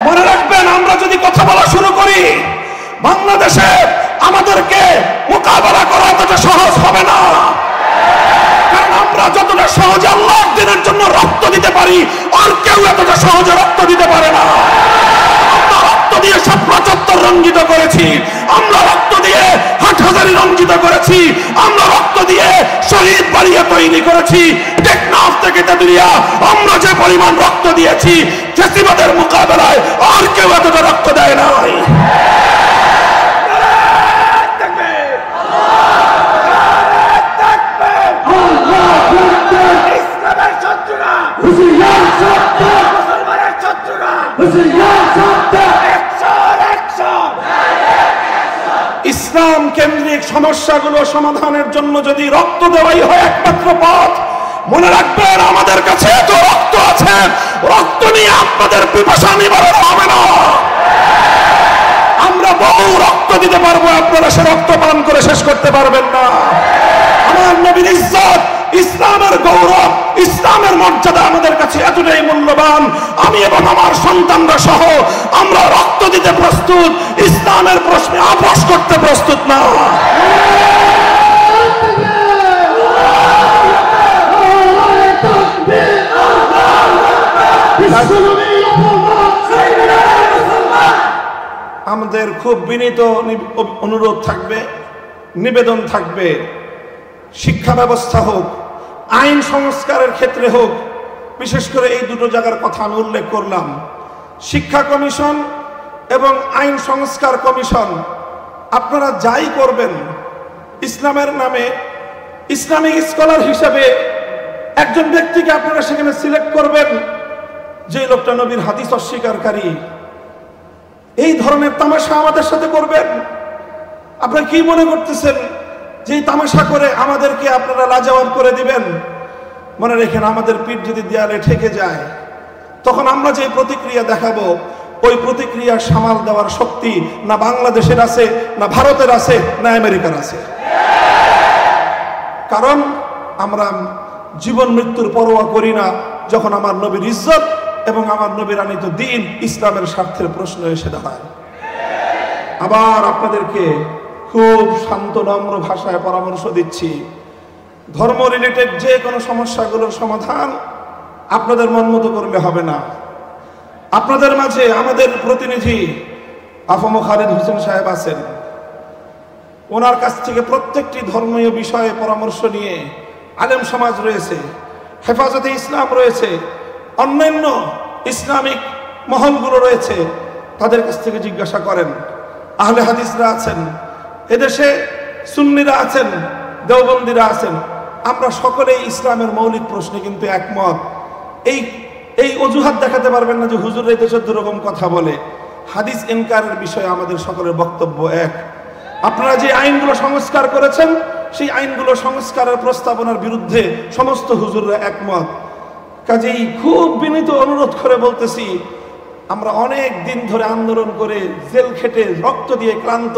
মনে রাখবেন, আমরা যদি কথা বলা শুরু করি বাংলাদেশে আমাদেরকে মোকাবেলা করা এতটা সহজ হবে না। কারণ আমরা যতটা সহজে আল্লাহ দিনের জন্য রক্ত দিতে পারি, আর কেউ এতটা সহজে রক্ত দিতে পারে না। আমরা রক্ত দিয়ে শাপলা চত্বর রঞ্জিত করেছি, আমরা রক্ত দিয়ে হাটহাজারী রঞ্জিত করেছি, আমরা রক্ত দিয়ে শহীদ বাড়িয়ে তৈরি করেছি। টেকনাফ থেকে তেতুলিয়া আমরা যে পরিমাণ রক্ত দিয়েছি, ফ্যাসিবাদের মোকাবেলায় আর কেউ এতটা রক্ত দেয় নাই। ইসলাম কেন্দ্রিক সমস্যাগুলো সমাধানের জন্য যদি রক্ত দেওয়াই হয় একমাত্র পথ, মনে রাখবেন আমাদের কাছে এত রক্ত আছে, রক্ত নিয়ে আপনাদের পিপাসা নিবারণ হবে না। আমরা বহু রক্ত দিতে পারবো, আপনারা সে রক্ত পান করে শেষ করতে পারবেন না। আমার নবীর ইজ্জত, ইসলামের গৌরব, ইসলামের মর্যাদা আমাদের কাছে এতটাই মূল্যবান, আমি এবং আমার সন্তানরা সহ আমরা রক্ত দিতে প্রস্তুত, ইসলামের প্রশ্নে আপোষ করতে প্রস্তুত না। আমাদের খুব বিনীত অনুরোধ থাকবে, নিবেদন থাকবে, শিক্ষা ব্যবস্থা হোক, আইন সংস্কারের ক্ষেত্রে হোক, বিশেষ করে এই দুটো জায়গার কথা আমি উল্লেখ করলাম। শিক্ষা কমিশন এবং আইন সংস্কার কমিশন, আপনারা যাই করবেন, ইসলামের নামে ইসলামিক স্কলার হিসেবে একজন ব্যক্তিকে আপনারা সেখানে সিলেক্ট করবেন যে লোকটা নবীর হাদিস অস্বীকারী। এই ধরনের তামাশা আমাদের সাথে করবেন? আপনারা কি মনে করতেছেন যে তামাশা করে আমাদেরকে আপনারা লাজবাব করে দিবেন? মনে রেখেন, আমাদের পিঠ যদি দেয়ালে ঠেকে যায়, তখন আমরা যে প্রতিক্রিয়া দেখাবো, ওই প্রতিক্রিয়া সামাল দেওয়ার শক্তি না বাংলাদেশের আছে, না ভারতের আছে, না আমেরিকার আছে। কারণ আমরা জীবন মৃত্যুর পরোয়া করি না যখন আমার নবীর ইজ্জত এবং আমার নবীর আনিত দ্বীন ইসলামের স্বার্থের প্রশ্ন এসে দাঁড়ায়। আবার আপনাদেরকে খুব শান্ত নম্র ভাষায় পরামর্শ দিচ্ছি, ধর্ম রিলেটেড যে কোনো সমস্যাগুলোর সমাধান আপনাদের মন মতো করলে হবে না। আপনাদের মাঝে আমাদের প্রতিনিধি আফম খালিদ হোসেন সাহেব আছেন, ওনার কাছ থেকে প্রত্যেকটি ধর্মীয় বিষয়ে পরামর্শ নিয়ে আলেম সমাজ রয়েছে, হেফাজতে ইসলাম রয়েছে, অন্যান্য ইসলামিক মহলগুলো রয়েছে, তাদের কাছ থেকে জিজ্ঞাসা করেন। আহলে হাদিসরা আছেন, এদেশে সুন্নিরা আছেন, দেওবন্দিরা আছেন, আমরা সকলেই ইসলামের মৌলিক প্রশ্নে কিন্তু একমত। এই অজুহাত দেখাতে পারবেন না যে হুজুররা এই দেশে দুরকম কথা বলে। হাদিস ইনকারের বিষয়ে আমাদের সকলের বক্তব্য এক। আপনারা যে আইনগুলো সংস্কার করেছেন, সেই আইনগুলো সংস্কারের প্রস্তাবনার বিরুদ্ধে সমস্ত হুজুররা একমত। কাজেই খুব বিনীত অনুরোধ করে বলতেছি, আমরা অনেক দিন ধরে আন্দোলন করে জেল খেটে রক্ত দিয়ে ক্লান্ত,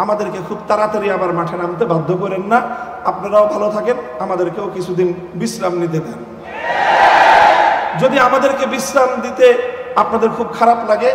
আমাদেরকে খুব তাড়াতাড়ি আবার মাঠে নামতে বাধ্য করেন না। আপনারাও ভালো থাকেন, আমাদেরকেও কিছুদিন বিশ্রাম নিতে দেন। যদি আমাদেরকে বিশ্রাম দিতে আপনাদের খুব খারাপ লাগে,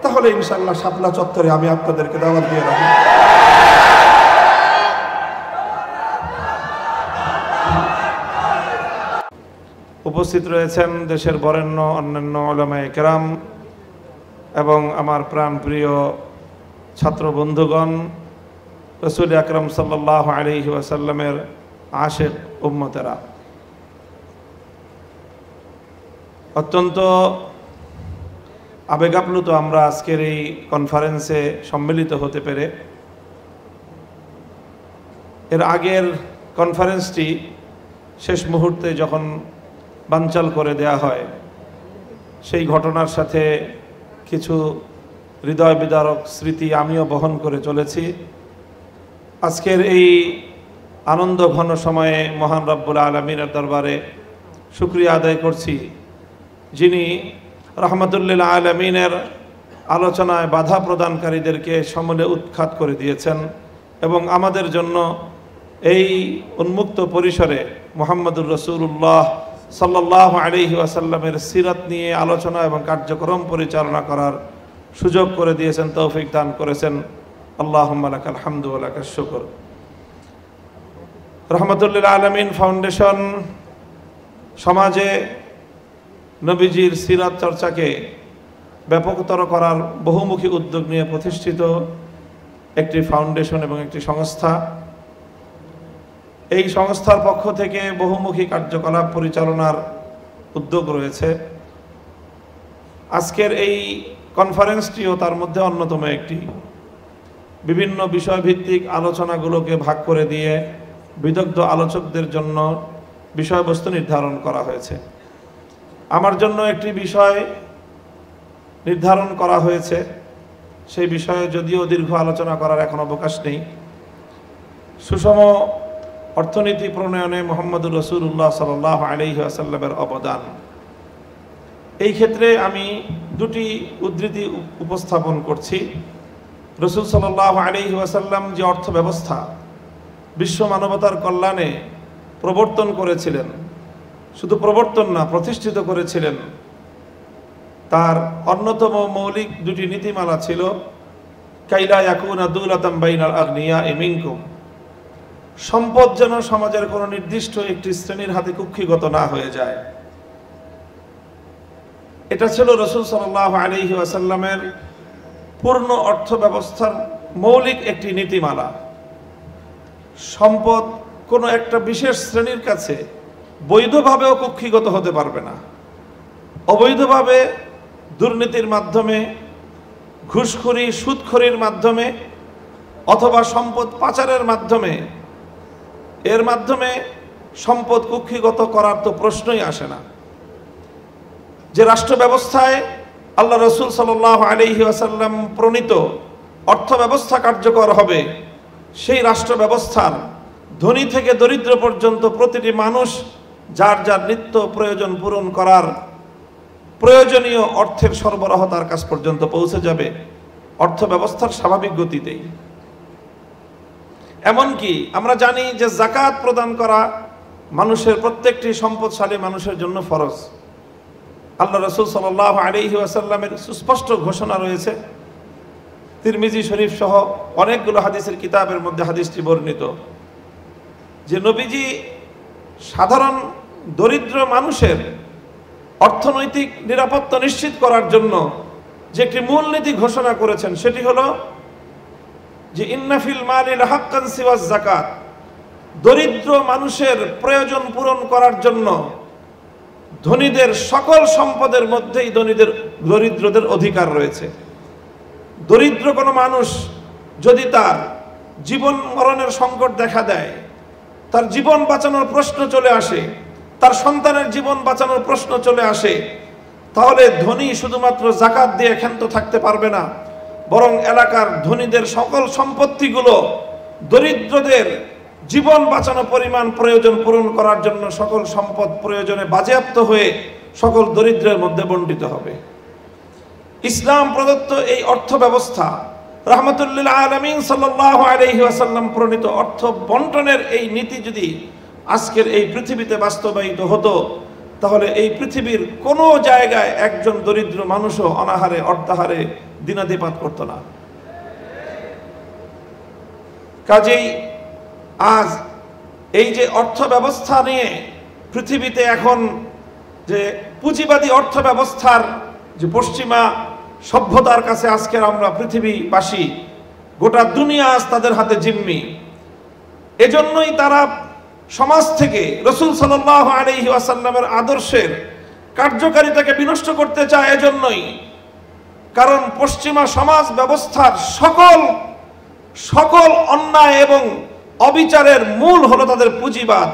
তাহলে ইনশাআল্লাহ শাপলা চত্বরে আমি আপনাদেরকে দাওয়াত দিয়ে রাখব। উপস্থিত রয়েছেন দেশের বরেণ্য অন্যান্য উলামায়ে কেরাম এবং আমার প্রাণপ্রিয় ছাত্র বন্ধুগণ, রাসূল আকরাম সাল্লাল্লাহু আলাইহি ওয়াসাল্লামের আশিক উম্মতেরা, অত্যন্ত আবেগাপ্লুত আমরা আজকের এই কনফারেন্সে সম্মিলিত হতে পেরে। এর আগের কনফারেন্সটি শেষ মুহূর্তে যখন বানচাল করে দেয়া হয়, সেই ঘটনার সাথে কিছু হৃদয় বিদারক স্মৃতি আমিও বহন করে চলেছি। আজকের এই আনন্দ ঘন সময়ে মহান রব্বুল আলামিনের দরবারে শুকরিয়া আদায় করছি, যিনি রহমতুল্লিল আলামিনের আলোচনায় বাধা প্রদানকারীদেরকে সমূলে উৎখাত করে দিয়েছেন এবং আমাদের জন্য এই উন্মুক্ত পরিসরে মুহাম্মদুর রাসূলুল্লাহ সাল্লাল্লাহু আলাইহি ওয়াসাল্লামের সিরাত নিয়ে আলোচনা এবং কার্যক্রম পরিচালনা করার সুযোগ করে দিয়েছেন, তৌফিক দান করেছেন। আল্লাহুম্মা লাকাল হামদু ওয়া লাকাশ শুকর। রাহমাতুল লিল আলামিন ফাউন্ডেশন সমাজে নবীজির সিরাত চর্চাকে ব্যাপকতর করার বহুমুখী উদ্যোগ নিয়ে প্রতিষ্ঠিত একটি ফাউন্ডেশন এবং একটি সংস্থা। এই সংস্থার পক্ষ থেকে বহুমুখী কার্যকলাপ পরিচালনার উদ্যোগ রয়েছে। আজকের এই কনফারেন্সটিও তার মধ্যে অন্যতম একটি। বিভিন্ন বিষয়ভিত্তিক আলোচনাগুলোকে ভাগ করে দিয়ে বিদগ্ধ আলোচকদের জন্য বিষয়বস্তু নির্ধারণ করা হয়েছে। আমার জন্য একটি বিষয় নির্ধারণ করা হয়েছে, সেই বিষয়ে যদিও দীর্ঘ আলোচনা করার এখন অবকাশ নেই। সুষম অর্থনীতি প্রণয়নে মুহাম্মদুর রাসূলুল্লাহ সাল্লাল্লাহু আলাইহি ওয়াসাল্লামের অবদান। এই ক্ষেত্রে আমি দুটি উদ্ধৃতি উপস্থাপন করছি। রাসূল সাল্লাল্লাহু আলাইহি ওয়াসাল্লাম যে অর্থ ব্যবস্থা বিশ্ব মানবতার কল্যাণে প্রবর্তন করেছিলেন, শুধু প্রবর্তন না, প্রতিষ্ঠিত করেছিলেন, তার অন্যতম মৌলিক দুটি নীতিমালা ছিল কাইলা ইয়াকুনা দুলাতাম বাইনাল আগনিয়াই মিনকুম, সম্পদ যেন সমাজের কোনো নির্দিষ্ট একটি শ্রেণীর হাতে কুক্ষিগত না হয়ে যায়। এটা ছিল রাসূল সাল্লাল্লাহু আলাইহি ওয়াসাল্লামের পূর্ণ অর্থ ব্যবস্থার মৌলিক একটি নীতিমালা। সম্পদ কোনো একটা বিশেষ শ্রেণীর কাছে বৈধভাবেও কুক্ষিগত হতে পারবে না। অবৈধভাবে দুর্নীতির মাধ্যমে, ঘুষখোরি সুদখোরির মাধ্যমে অথবা সম্পদ পাচারের মাধ্যমে, এর মাধ্যমে সম্পদ কুক্ষিগত করার তো প্রশ্নই আসে না। যে রাষ্ট্র ব্যবস্থায় আল্লাহ রাসূল সাল্লাল্লাহু আলাইহি ওয়াসাল্লাম প্রণীত অর্থ ব্যবস্থা কার্যকর হবে, সেই রাষ্ট্র ব্যবস্থার ধনী থেকে দরিদ্র পর্যন্ত প্রতিটি মানুষ যার যার নিত্য প্রয়োজন পূরণ করার প্রয়োজনীয় অর্থের সরবরাহ তার কাছ পর্যন্ত পৌঁছে যাবে অর্থ ব্যবস্থার স্বাভাবিক গতিতেই। এমনকি আমরা জানি যে যাকাত প্রদান করা মানুষের, প্রত্যেকটি সম্পদশালী মানুষের জন্য ফরজ। আল্লাহ রাসূল সাল্লাল্লাহু আলাইহি ওয়াসাল্লামের সুস্পষ্ট ঘোষণা রয়েছে, তিরমিজি শরীফ সহ অনেকগুলো হাদিসের কিতাবের মধ্যে হাদিসটি বর্ণিত, যে নবীজি সাধারণ দরিদ্র মানুষের অর্থনৈতিক নিরাপত্তা নিশ্চিত করার জন্য যে একটি মূলনীতি ঘোষণা করেছেন, সেটি হলো যে ইন্না ফিল মালি লাহাক্কান সিওয়াজ যাকাত, দরিদ্র মানুষের প্রয়োজন পূরণ করার জন্য ধনীদের সকল সম্পদের মধ্যেই দরিদ্রদের অধিকার রয়েছে। দরিদ্র কোনো মানুষ যদি তার জীবন মরণের সংকট দেখা দেয়, তার জীবন বাঁচানোর প্রশ্ন চলে আসে, তার সন্তানের জীবন বাঁচানোর প্রশ্ন চলে আসে, তাহলে ধনী শুধুমাত্র যাকাত দিয়ে ক্ষান্ত থাকতে পারবে না, বরং এলাকার ধনীদের সকল সম্পত্তিগুলো দরিদ্রদের জীবন বাঁচানো পরিমাণ প্রয়োজন পূরণ করার জন্য সকল সম্পদ প্রয়োজনে বাজেয়াপ্ত হয়ে সকল দরিদ্রের মধ্যে বণ্টিত হবে। ইসলাম প্রদত্ত এই অর্থ ব্যবস্থা, রাহমাতুল লিল আলামিন সাল্লাল্লাহু আলাইহি ওয়াসাল্লাম প্রণীত অর্থ বন্টনের এই নীতি যদি আজকের এই পৃথিবীতে বাস্তবায়িত হতো, তাহলে এই পৃথিবীর কোনো জায়গায় একজন দরিদ্র মানুষও অনাহারে অর্ধাহারে দিনাতিপাত করত না। কাজেই আজ এই যে অর্থ ব্যবস্থা নিয়ে পৃথিবীতে এখন যে পুঁজিবাদী অর্থ ব্যবস্থার যে পশ্চিমা সভ্যতার কাছে আজকের আমরা পৃথিবীবাসী, গোটা দুনিয়া আজ তাদের হাতে জিম্মি। এজন্যই তারা সমাজ থেকে রাসূল সাল্লাল্লাহু আলাইহি ওয়াসাল্লামের আদর্শের কার্যকারিতাকে বিনষ্ট করতে চায়। এজন্যই, কারণ পশ্চিমা সমাজ ব্যবস্থার সকল অন্যায় এবং অবিচারের মূল হলো তাদের পুঁজিবাদ।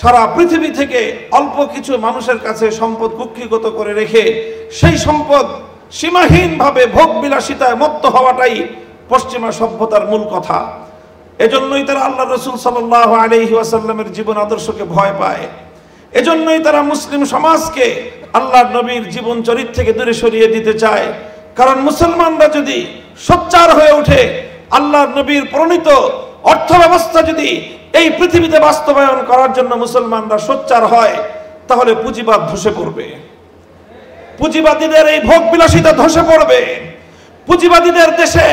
সারা পৃথিবী থেকে অল্প কিছু মানুষের কাছে সম্পদ কুক্ষিগত করে রেখে সেই সম্পদ সীমাহীনভাবে ভোগ বিলাসিতায় মত্ত হওয়াটাই পশ্চিমা সভ্যতার মূল কথা। এজন্যই তারা আল্লাহ রাসূল সাল্লাল্লাহু আলাইহি ওয়াসাল্লামের জীবন আদর্শকে ভয় পায়। এজন্যই তারা মুসলিম সমাজকে আল্লাহর নবীর জীবন চরিত্র থেকে দূরে সরিয়ে দিতে চায়। কারণ মুসলমানরা যদি সোচ্চার হয়ে ওঠে, আল্লাহর নবীর প্রণীত অর্থ ব্যবস্থা যদি এই পৃথিবীতে বাস্তবায়ন করার জন্য মুসলমানরা সোচ্চার হয়, তাহলে পুঁজিবাদ ধসে পড়বে, পুঁজিবাদীদের এই ভোগ বিলাসিতা ধসে পড়বে, পুঁজিবাদীদের দেশে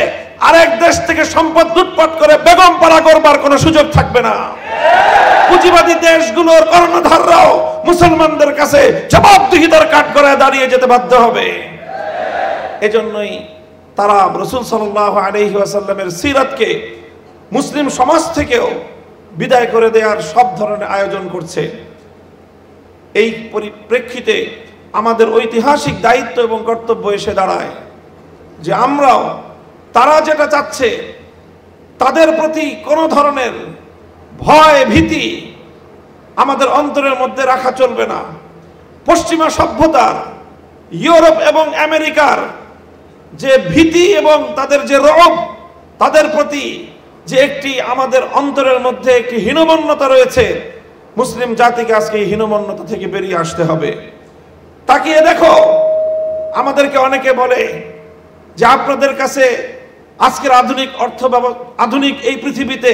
আরেক দেশ থেকে সম্পদ লুটপাট করে বেগম পাড়া করবার কোনো সুযোগ থাকবে না। পুঁজিবাদী দেশগুলোর কর্ণধাররাও মুসলমানদের কাছে জবাবদিহিতার কাঠগড়ায় দাঁড়িয়ে যেতে বাধ্য হবে। এজন্যই তারা রাসূল সাল্লাল্লাহু আলাইহি ওয়াসাল্লামের সিরাতকে মুসলিম সমাজ থেকেও বিদায় করে দেওয়ার সব ধরনের আয়োজন করছে। এই পরিপ্রেক্ষিতে আমাদের ঐতিহাসিক দায়িত্ব এবং কর্তব্য এসে দাঁড়ায় যে আমরাও তারা যেটা চাচ্ছে তাদের প্রতি কোনো ধরনের ভয় ভীতি আমাদের অন্তরের মধ্যে রাখা চলবে না। পশ্চিমা সভ্যতার, ইউরোপ এবং আমেরিকার যে ভীতি এবং তাদের যে রব, তাদের প্রতি যে একটি আমাদের অন্তরের মধ্যে একটি হীনমন্যতা রয়েছে, মুসলিম জাতিকে আজকে এই হীনমন্যতা থেকে বেরিয়ে আসতে হবে। তাকিয়ে দেখো, আমাদেরকে অনেকে বলে যে আপনাদের কাছে আজকের আধুনিক এই পৃথিবীতে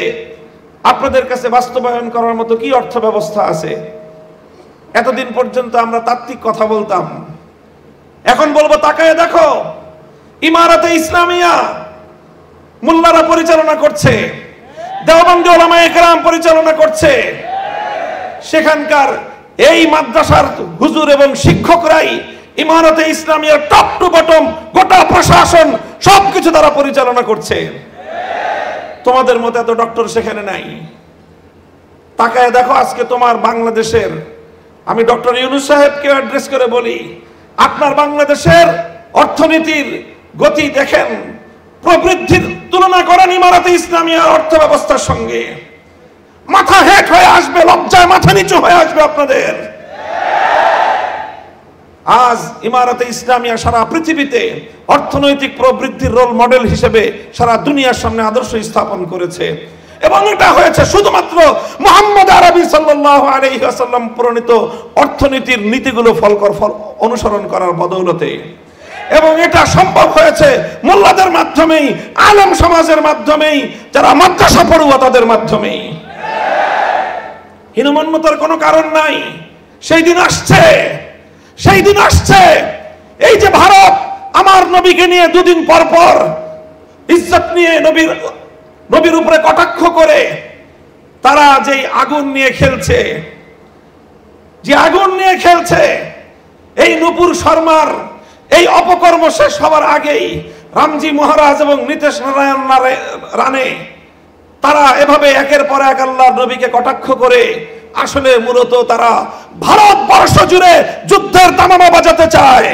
আপনাদের কাছে বাস্তবায়ন করার মতো কি অর্থ ব্যবস্থা আছে? এতদিন পর্যন্ত আমরা তাত্ত্বিক কথা বলতাম, এখন বলবো তাকায় দেখো, ইমারতে ইসলামিয়া মোল্লারা পরিচালনা করছে, দেওবন্দি উলামায়ে কেরাম পরিচালনা করছে। সেখানকার এই মাদ্রাসার হুজুর এবং শিক্ষকরাই ইমারতে ইসলামিয়ার টপ টু বটম গোটা প্রশাসন সবকিছু তারা পরিচালনা করছে। তোমাদের মতো এত ডক্টর সেখানে নাই। তাকায় দেখো আজকে তোমার বাংলাদেশের, আমি ডক্টর ইউনূস সাহেবকে অ্যাড্রেস করে বলি, আপনার বাংলাদেশের অর্থনীতির গতি দেখেন, প্রবৃদ্ধির তুলনা করেন ইমারতে ইসলামিয়ার অর্থ ব্যবস্থার সঙ্গে, মাথা হেট হয়ে আসবে, লজ্জায় মাথা নিচু হয়ে আসবে আপনাদের। আজ ইমারতে ইসলামিয়া সারা পৃথিবীতে অর্থনৈতিক প্রবৃদ্ধির রোল মডেল হিসেবে সারা দুনিয়ার সামনে আদর্শ স্থাপন করেছে, এবং এটা হয়েছে শুধুমাত্র মুহাম্মদ আরবি সাল্লাল্লাহু আলাইহি ওয়াসাল্লাম প্রণীত অর্থনীতির নীতিগুলো অনুসরণ করার বদৌলতে। এবং এটা সম্ভব হয়েছে মোল্লাদের মাধ্যমেই, আলেম সমাজের মাধ্যমেই, যারা মাদ্রাসা পড়ুয়া তাদের মাধ্যমেই। হীনমন্যতার কোনো কারণ নাই। সেই দিন আসছে, সেই দিন আসছে, এই যে ভারত আমার নবীকে নিয়ে দুদিন পর পর ইজ্জত নিয়ে নবীর উপরে কটাক্ষ করে তারা যে আগুন নিয়ে খেলছে, যে আগুন নিয়ে খেলছে, এই নূপুর শর্মার এই অপকর্ম শেষ হওয়ার আগেই রামজি মহারাজ এবং নীতিশ নারায়ণ রানে তারা এভাবে একের পর এক আল্লাহর নবীকে কটাক্ষ করে আসলে মূলত তারা ভারতবর্ষ জুড়ে যুদ্ধের তামামা বাজাতে চায়।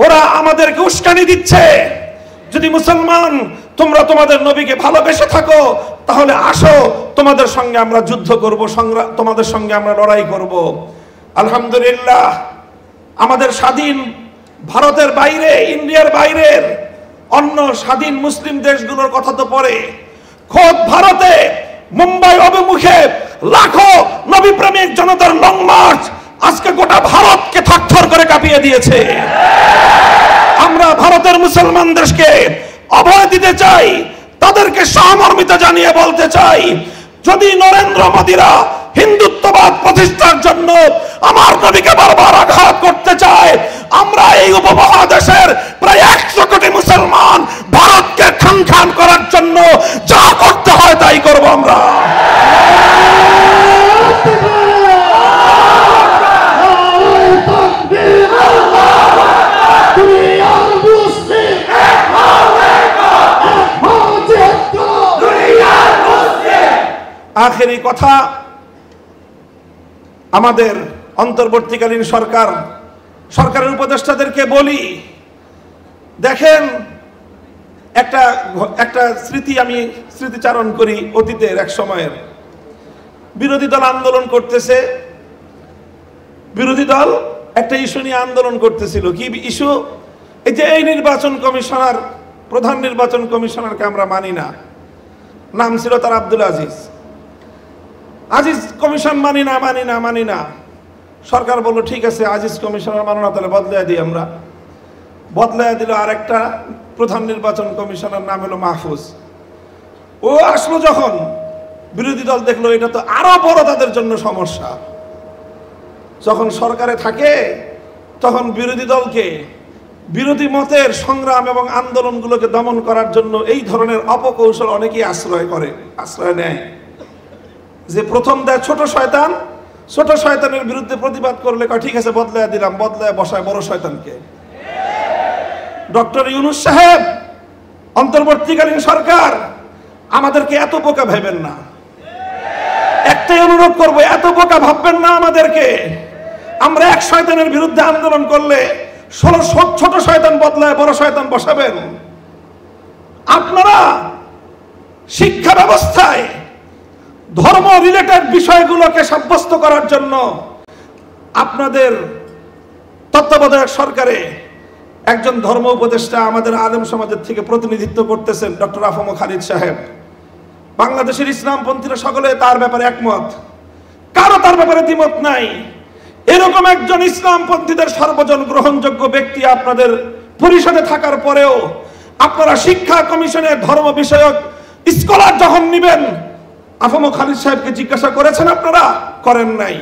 ওরা আমাদেরকে উস্কানি দিচ্ছে, যদি মুসলমান তোমরা তোমাদের নবীকে ভালোবেসে থাকো তাহলে আসো, তোমাদের সঙ্গে আমরা যুদ্ধ করব, তোমাদের সঙ্গে আমরা লড়াই করব। আলহামদুলিল্লাহ, আমাদের স্বাধীন ভারতের বাইরে, ইন্ডিয়ার বাইরের অন্য স্বাধীন মুসলিম দেশগুলোর কথা তো পরে, খোদ ভারতে মুম্বাই অভিমুখে লাখো নবী প্রেমিক জনতার লং মার্চ আজকে গোটা ভারতকে থরথর করে কাঁপিয়ে দিয়েছে। আমরা ভারতের মুসলমান দেশকে অভয় দিতে চাই, তাদেরকে সহমর্মিতা জানিয়ে বলতে চাই, যদি নরেন্দ্র মোদীরা হিন্দুত্ববাদ প্রতিষ্ঠার জন্য আমার নবীকে বারবার আঘাত করতে চায়, আমরা এই উপমহাদেশের প্রায় 100 কোটি মুসলমান ভারতকে খান করার জন্য যা করতে হয় তাই করব আমরা। আখেরি কথা, আমাদের অন্তর্বর্তীকালীন সরকারের উপদেষ্টাদেরকে বলি, দেখেন একটা আমি স্মৃতিচারণ করি অতীতের এক সময়ের। বিরোধী দল আন্দোলন করতেছে, বিরোধী দল একটা ইস্যু নিয়ে আন্দোলন করতেছিল। কি ইস্যু? এই যে এই নির্বাচন কমিশনার, প্রধান নির্বাচন কমিশনারকে আমরা মানি না, নাম ছিল তার আব্দুল আজিজ কমিশন মানি না। সরকার বলল ঠিক আছে, আজিজ কমিশনার মানো না, তাহলে বদলায় দিই আমরা। বদলায় দিল, আর একটা প্রধান নির্বাচন কমিশনার নাম হলো মাহফুজ। ও আসলো যখন, বিরোধী দল দেখলো এটা তো আরো বড় তাদের জন্য সমস্যা, যখন সরকারে থাকে তখন বিরোধী দলকে বিরোধী মতের সংগ্রাম এবং আন্দোলনগুলোকে দমন করার জন্য এই ধরনের অপকৌশল অনেকেই আশ্রয় নেয়। যে প্রথম দেয় ছোট শয়তান, ছোট শয়তানের বিরুদ্ধে প্রতিবাদ করলে কয় ঠিক আছে বদলায় দিলাম, বদলায় বসায় বড় শয়তানকে। ডক্টর ইউনূস সাহেব, অন্তর্বর্তীকালীন সরকার, আমাদেরকে এত বোকা ভাবেন না। একটাই অনুরোধ করবো, এত বোকা ভাববেন না আমাদেরকে। আমরা এক শয়তানের বিরুদ্ধে আন্দোলন করলে 16 ছোট শয়তান বদলায় বড় শয়তান বসাবেন। আপনারা শিক্ষা ব্যবস্থায় ধর্ম রিলেটেড বিষয়গুলোকে সাব্যস্ত করার জন্য আপনাদের তত্ত্বাবধায়ক সরকারে একজন ধর্ম উপদেষ্টা আমাদের আলেম সমাজের থেকে প্রতিনিধিত্ব করতেছেন, ডক্টর আফম খালিদ সাহেব। বাংলাদেশের ইসলামপন্থীরা সকলে তার ব্যাপারে একমত, কারো তার ব্যাপারে দ্বিমত নাই। এরকম একজন ইসলামপন্থীদের সর্বজন গ্রহণযোগ্য ব্যক্তি আপনাদের পরিষদে থাকার পরেও আপনারা শিক্ষা কমিশনে ধর্ম বিষয়ক স্কলার যখন নিবেন, আফম খালিদ সাহেবকে জিজ্ঞাসা করেছেন? আপনারা করেন নাই।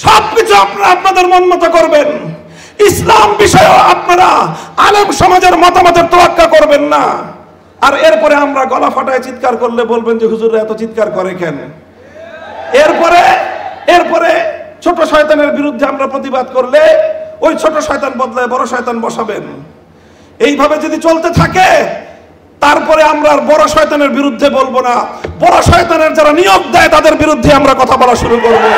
সবকিছু আপনারা আপনাদের মন মতো করবেন, ইসলাম বিষয়ে আপনারা আলেম সমাজের মতামতের তোয়াক্কা করবেন না। আর এরপরে আমরা গলা ফাটায় চিৎকার করলে বলবেন যে হুজুর এত চিৎকার করে কেন? এরপরে ছোট শয়তানের বিরুদ্ধে আমরা প্রতিবাদ করলে ওই ছোট শয়তান বদলায় বড় শয়তান বসাবেন। এইভাবে যদি চলতে থাকে তারপরে আমরা আর বড় শয়তানের বিরুদ্ধে বলবো না, বড় শয়তানের যারা নিয়োগ দেয় তাদের বিরুদ্ধে আমরা কথা বলা শুরু করবো।